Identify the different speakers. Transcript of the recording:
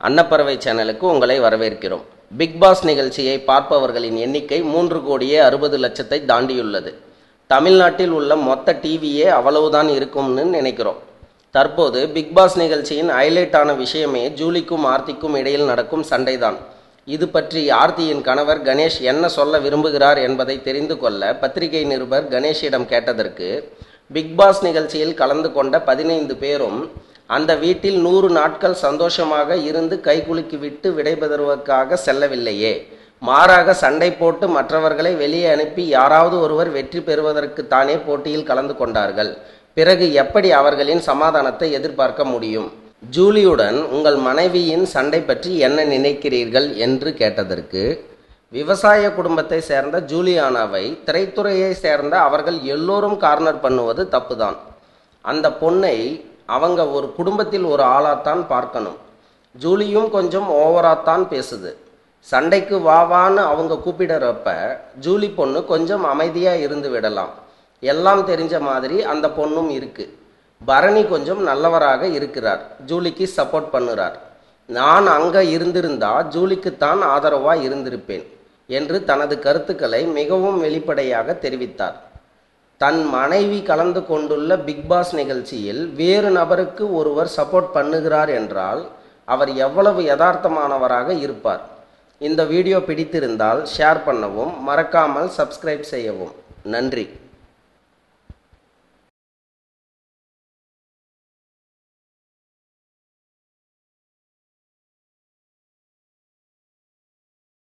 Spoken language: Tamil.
Speaker 1: அன்னப்பறவை சேனலுக்கு உங்களை வரவேற்கிறோம். பிக் பாஸ் நிகழ்ச்சியை பார்ப்பவர்களின் எண்ணிக்கை 3,60,00,000 தாண்டியுள்ளது. தமிழ்நாட்டில் உள்ள மொத்த டிவியே அவ்வளவுதான் இருக்கும்னு நினைக்கிறோம். தற்போது பிக் பாஸ் நிகழ்ச்சியின் ஹைலைட் ஆன விஷயமே ஜூலிக்கும் ஆர்த்திக்கும் இடையில் நடக்கும் சண்டைதான். இது பற்றி ஆர்த்தியின் கணவர் கணேஷ் என்ன சொல்ல விரும்புகிறார் என்பதை தெரிந்து கொள்ள பத்திரிகை நிருபர் கணேஷிடம் கேட்டதற்கு, பிக் பாஸ் நிகழ்ச்சியில் கலந்து கொண்ட 15 பேரும் அந்த வீட்டில் 100 நாட்கள் சந்தோஷமாக இருந்து கைகுலுக்கி விட்டு விடைபெறுவதற்காக செல்லவில்லையே, மாறாக சண்டை போட்டு மற்றவர்களை வெளியே அனுப்பி யாராவது ஒருவர் வெற்றி பெறுவதற்கு தானே போட்டியில் கலந்து கொண்டார்கள். பிறகு எப்படி அவர்களின் சமாதானத்தை எதிர்பார்க்க முடியும்? ஜூலியுடன் உங்கள் மனைவியின் சண்டை பற்றி என்ன நினைக்கிறீர்கள் என்று கேட்டதற்கு, விவசாய குடும்பத்தை சேர்ந்த ஜூலியானாவை திரைத்துறையை சேர்ந்த அவர்கள் எல்லோரும் கார்னர் பண்ணுவது தப்புதான். அந்த பொண்ணை அவங்க ஒரு குடும்பத்தில் ஒரு ஆளாத்தான் பார்க்கணும். ஜூலியும் கொஞ்சம் ஓவராத்தான் பேசுது. சண்டைக்கு வாவான்னு அவங்க கூப்பிடுறப்ப ஜூலி பொண்ணு கொஞ்சம் அமைதியாக இருந்து விடலாம். எல்லாம் தெரிஞ்ச மாதிரி அந்த பொண்ணும் இருக்கு. பரணி கொஞ்சம் நல்லவராக இருக்கிறார், ஜூலிக்கு சப்போர்ட் பண்ணுறார். நான் அங்கே இருந்திருந்தா ஜூலிக்குத்தான் ஆதரவாக இருந்திருப்பேன் என்று தனது கருத்துக்களை மிகவும் வெளிப்படையாக தெரிவித்தார். தன் மனைவி கலந்து கொண்டுள்ள பிக் பாஸ் நிகழ்ச்சியில் வேறு நபருக்கு ஒருவர் சப்போர்ட் பண்ணுகிறார் என்றால் அவர் எவ்வளவு யதார்த்தமானவராக இருப்பார். இந்த வீடியோ பிடித்திருந்தால் ஷேர் பண்ணவும், மறக்காமல் சப்ஸ்கிரைப் செய்யவும். நன்றி.